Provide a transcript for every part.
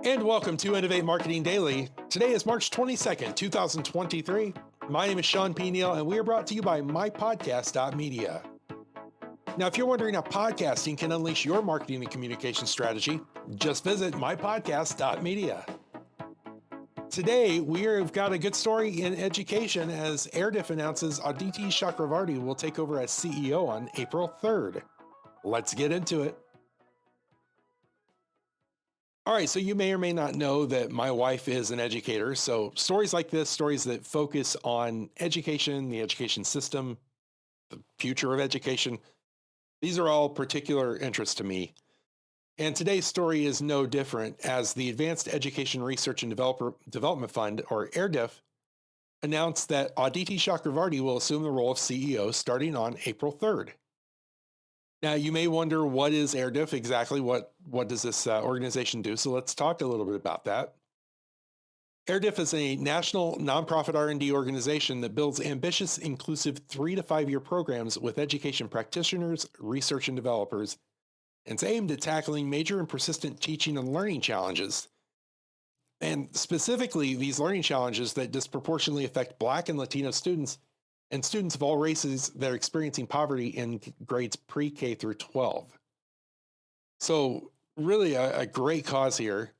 And welcome to Innovate Marketing Daily. Today is March 22nd, 2023. My name is ShawnPNeal, and we are brought to you by mypodcast.media. Now, if you're wondering how podcasting can unleash your marketing and communication strategy, just visit mypodcast.media. Today, we've got a good story in education as AERDF announces Auditi Chakravarty will take over as CEO on April 3rd. Let's get into it. All right, so you may or may not know that my wife is an educator. So stories like this, stories that focus on education, the education system, the future of education, these are all particular interest to me. And today's story is no different as the Advanced Education Research and Development Fund, or AERDF, announced that Auditi Chakravarty will assume the role of CEO starting on April 3rd. Now, you may wonder, what is AERDF exactly? What does this organization do? So let's talk a little bit about that. AERDF is a national nonprofit R&D organization that builds ambitious, inclusive 3 to 5 year programs with education practitioners, research and developers, and it's aimed at tackling major and persistent teaching and learning challenges. And specifically, these learning challenges that disproportionately affect Black and Latino students and students of all races that are experiencing poverty in grades pre-K through 12. So really a great cause here.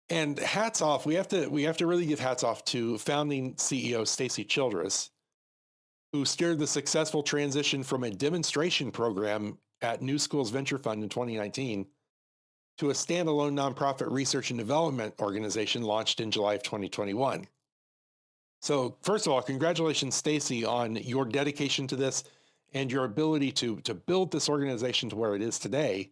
And hats off, we have to really give hats off to Founding CEO Stacey Childress, who steered the successful transition from a demonstration program at NewSchools Venture Fund in 2019 to a standalone nonprofit research and development organization launched in July of 2021. So first of all, congratulations, Stacey, on your dedication to this and your ability to build this organization to where it is today.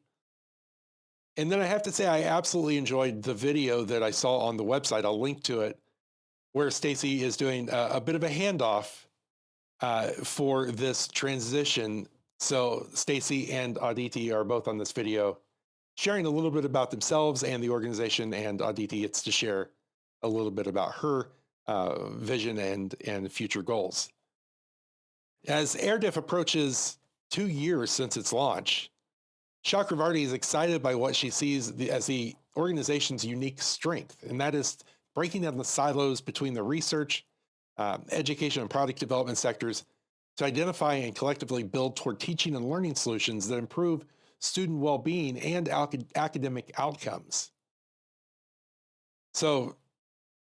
And then I have to say, I absolutely enjoyed the video that I saw on the website. I'll link to it, where Stacey is doing a bit of a handoff for this transition. So Stacey and Auditi are both on this video, sharing a little bit about themselves and the organization, and Auditi gets to share a little bit about her vision and future goals. As AERDF approaches 2 years since its launch, Chakravarty is excited by what she sees as the organization's unique strength, and that is breaking down the silos between the research, education, and product development sectors to identify and collectively build toward teaching and learning solutions that improve student well-being and academic outcomes. So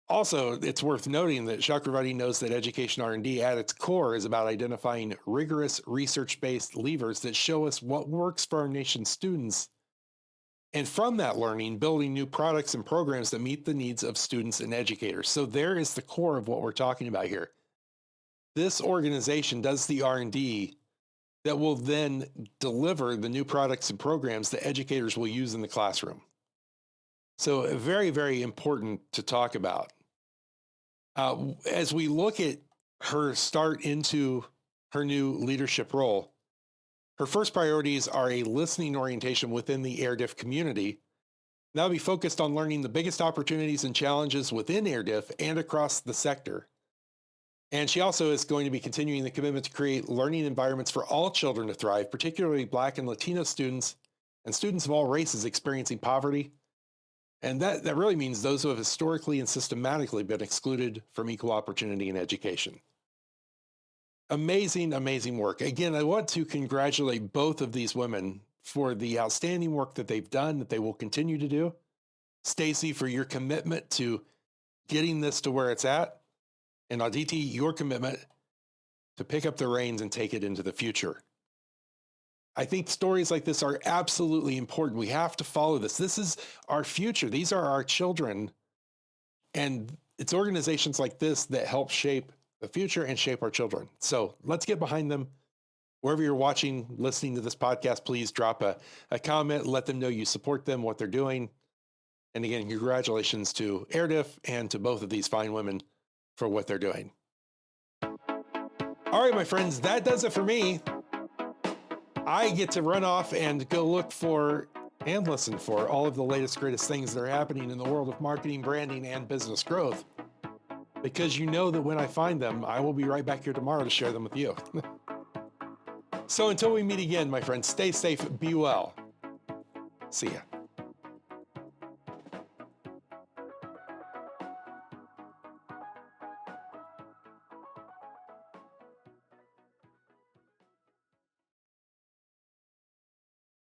also, it's worth noting that Chakravarty knows that education R&D at its core is about identifying rigorous research-based levers that show us what works for our nation's students, and from that learning, building new products and programs that meet the needs of students and educators. So there is the core of what we're talking about here. This organization does the R&D that will then deliver the new products and programs that educators will use in the classroom. So very, very important to talk about. As we look at her start into her new leadership role, her first priorities are a listening orientation within the AERDF community. That'll be focused on learning the biggest opportunities and challenges within AERDF and across the sector. And she also is going to be continuing the commitment to create learning environments for all children to thrive, particularly Black and Latino students and students of all races experiencing poverty. And that really means those who have historically and systematically been excluded from equal opportunity in education. Amazing, amazing work. Again, I want to congratulate both of these women for the outstanding work that they've done, that they will continue to do. Stacey, for your commitment to getting this to where it's at. And Auditi, your commitment to pick up the reins and take it into the future. I think stories like this are absolutely important. We have to follow this. This is our future. These are our children. And it's organizations like this that help shape the future and shape our children. So let's get behind them. Wherever you're watching, listening to this podcast, please drop a comment, let them know you support them, what they're doing. And again, congratulations to AERDF and to both of these fine women for what they're doing. All right, my friends, that does it for me. I get to run off and go look for and listen for all of the latest, greatest things that are happening in the world of marketing, branding, and business growth. Because you know that when I find them, I will be right back here tomorrow to share them with you. So until we meet again, my friends, stay safe, be well. See ya.